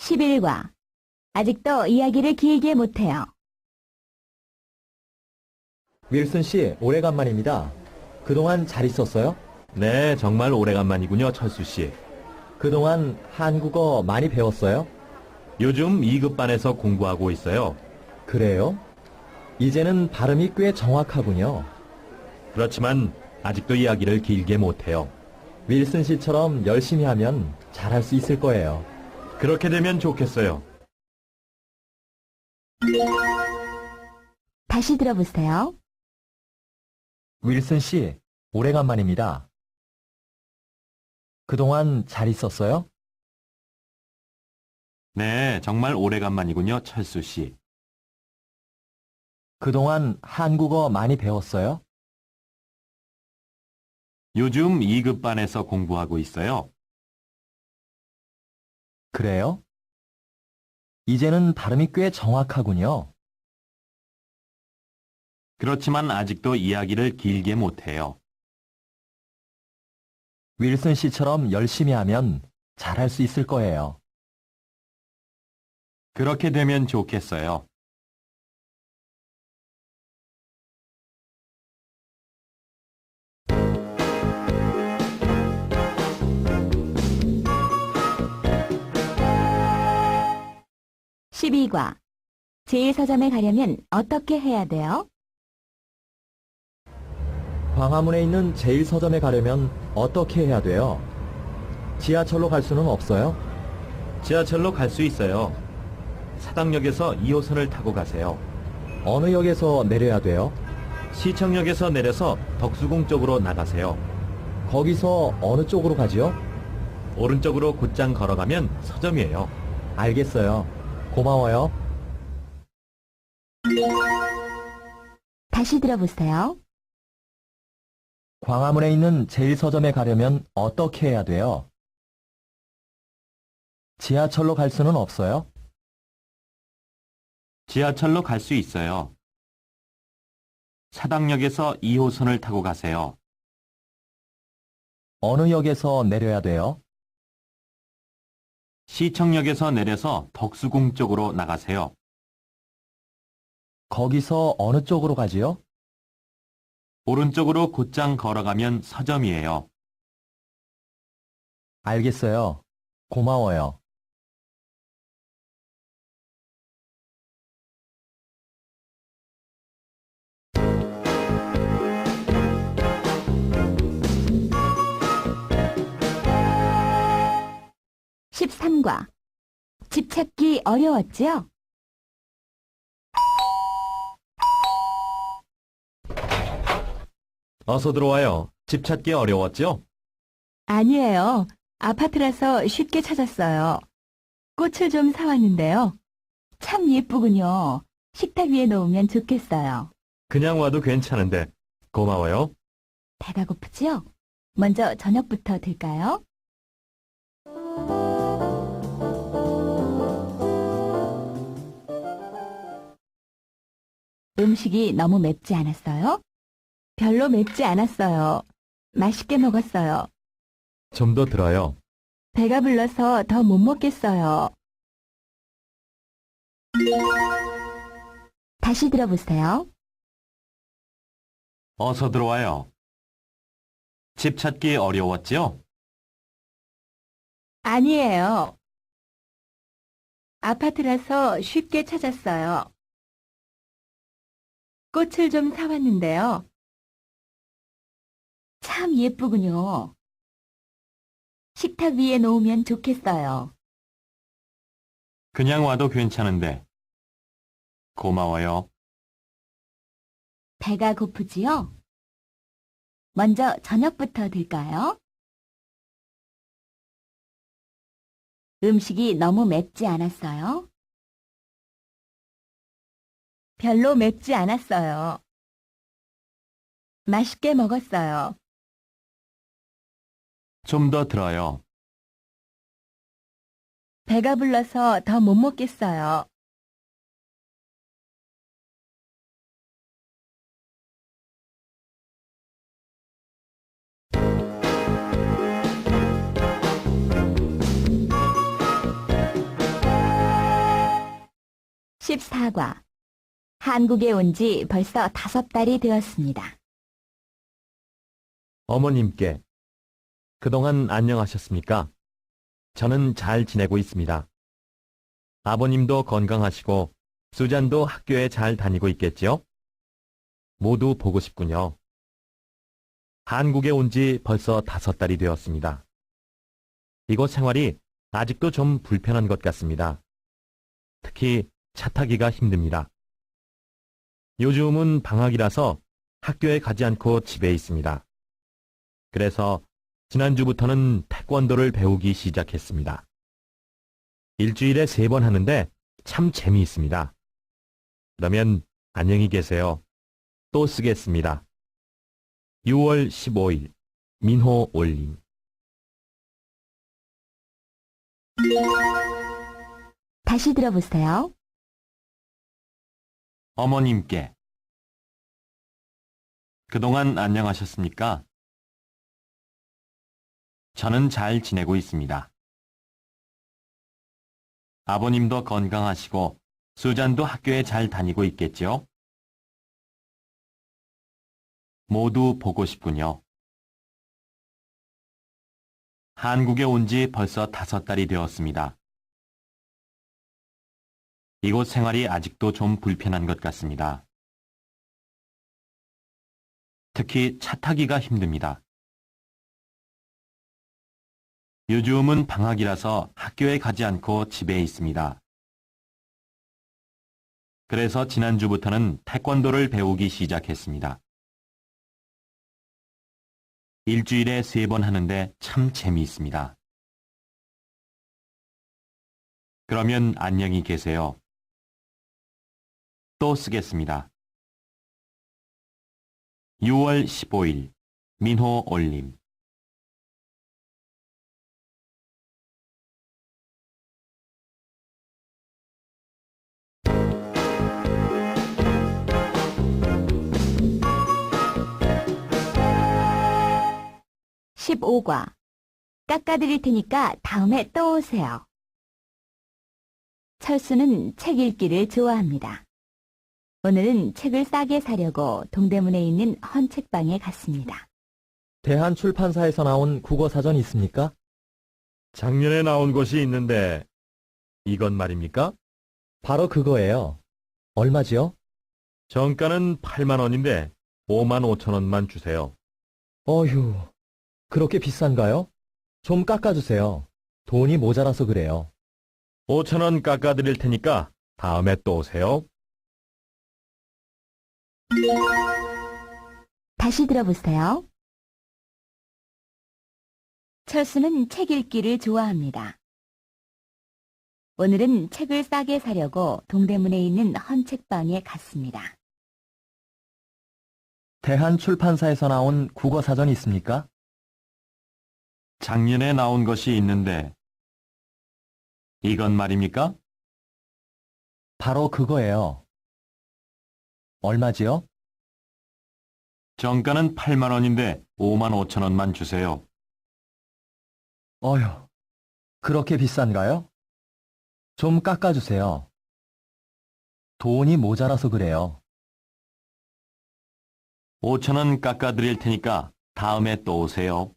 11과. 아직도 이야기를 길게 못해요. 윌슨 씨, 오래간만입니다. 그동안 잘 있었어요? 네, 정말 오래간만이군요, 철수 씨. 그동안 한국어 많이 배웠어요? 요즘 2급반에서 공부하고 있어요. 그래요? 이제는 발음이 꽤 정확하군요. 그렇지만 아직도 이야기를 길게 못해요. 윌슨 씨처럼 열심히 하면 잘할 수 있을 거예요. 그렇게 되면 좋겠어요. 다시 들어보세요. 윌슨 씨, 오래간만입니다. 그동안 잘 있었어요? 네, 정말 오래간만이군요, 철수 씨. 그동안 한국어 많이 배웠어요? 요즘 2급반에서 공부하고 있어요. 그래요? 이제는 발음이 꽤 정확하군요. 그렇지만 아직도 이야기를 길게 못해요. 윌슨 씨처럼 열심히 하면 잘할 수 있을 거예요. 그렇게 되면 좋겠어요. (12과) 제1서점에 가려면 어떻게 해야 돼요? 광화문에 있는 제1서점에 가려면 어떻게 해야 돼요? 지하철로 갈 수는 없어요? 지하철로 갈 수 있어요. 사당역에서 2호선을 타고 가세요. 어느 역에서 내려야 돼요? 시청역에서 내려서 덕수궁 쪽으로 나가세요. 거기서 어느 쪽으로 가지요? 오른쪽으로 곧장 걸어가면 서점이에요. 알겠어요. 고마워요. 다시 들어보세요. 광화문에 있는 제1서점에 가려면 어떻게 해야 돼요? 지하철로 갈 수는 없어요? 지하철로 갈 수 있어요. 사당역에서 2호선을 타고 가세요. 어느 역에서 내려야 돼요? 시청역에서 내려서 덕수궁 쪽으로 나가세요. 거기서 어느 쪽으로 가지요? 오른쪽으로 곧장 걸어가면 서점이에요. 알겠어요. 고마워요. (13과) 집 찾기 어려웠지요? 어서 들어와요. 집 찾기 어려웠죠? 아니에요. 아파트라서 쉽게 찾았어요. 꽃을 좀 사왔는데요. 참 예쁘군요. 식탁 위에 놓으면 좋겠어요. 그냥 와도 괜찮은데. 고마워요. 배가 고프지요? 먼저 저녁부터 드릴까요? 음식이 너무 맵지 않았어요? 별로 맵지 않았어요. 맛있게 먹었어요. 좀 더 들어요. 배가 불러서 더 못 먹겠어요. 다시 들어보세요. 어서 들어와요. 집 찾기 어려웠죠? 아니에요. 아파트라서 쉽게 찾았어요. 꽃을 좀 사왔는데요. 참 예쁘군요. 식탁 위에 놓으면 좋겠어요. 그냥 와도 괜찮은데. 고마워요. 배가 고프지요? 먼저 저녁부터 드릴까요? 음식이 너무 맵지 않았어요? 별로 맵지 않았어요. 맛있게 먹었어요. 좀 더 들어요. 배가 불러서 더 못 먹겠어요. 14과. 한국에 온 지 벌써 5달이 되었습니다. 어머님께. 그동안 안녕하셨습니까? 저는 잘 지내고 있습니다. 아버님도 건강하시고 수잔도 학교에 잘 다니고 있겠지요? 모두 보고 싶군요. 한국에 온 지 벌써 5달이 되었습니다. 이곳 생활이 아직도 좀 불편한 것 같습니다. 특히 차 타기가 힘듭니다. 요즘은 방학이라서 학교에 가지 않고 집에 있습니다. 그래서 지난주부터는 태권도를 배우기 시작했습니다. 일주일에 3번 하는데 참 재미있습니다. 그러면 안녕히 계세요. 또 쓰겠습니다. 6월 15일 민호 올림. 다시 들어보세요. 어머님께. 그동안 안녕하셨습니까? 저는 잘 지내고 있습니다. 아버님도 건강하시고 수잔도 학교에 잘 다니고 있겠지요? 모두 보고 싶군요. 한국에 온 지 벌써 5달이 되었습니다. 이곳 생활이 아직도 좀 불편한 것 같습니다. 특히 차 타기가 힘듭니다. 요즘은 방학이라서 학교에 가지 않고 집에 있습니다. 그래서 지난주부터는 태권도를 배우기 시작했습니다. 일주일에 3번 하는데 참 재미있습니다. 그러면 안녕히 계세요. 또 쓰겠습니다. 6월 15일 민호 올림. (15과) 깎아드릴 테니까 다음에 또 오세요. 철수는 책 읽기를 좋아합니다. 오늘은 책을 싸게 사려고 동대문에 있는 헌책방에 갔습니다. 대한출판사에서 나온 국어사전 있습니까? 작년에 나온 것이 있는데 이건 말입니까? 바로 그거예요. 얼마지요? 정가는 8만 원인데 5만 5천 원만 주세요. 어휴, 그렇게 비싼가요? 좀 깎아주세요. 돈이 모자라서 그래요. 5천 원 깎아드릴 테니까 다음에 또 오세요. 다시 들어보세요. 철수는 책 읽기를 좋아합니다. 오늘은 책을 싸게 사려고 동대문에 있는 헌책방에 갔습니다. 대한출판사에서 나온 국어사전 있습니까? 작년에 나온 것이 있는데 이건 말입니까? 바로 그거예요. 얼마지요? 정가는 8만 원인데 5만 5천 원만 주세요. 어휴, 그렇게 비싼가요? 좀 깎아주세요. 돈이 모자라서 그래요. 5천 원 깎아드릴 테니까 다음에 또 오세요.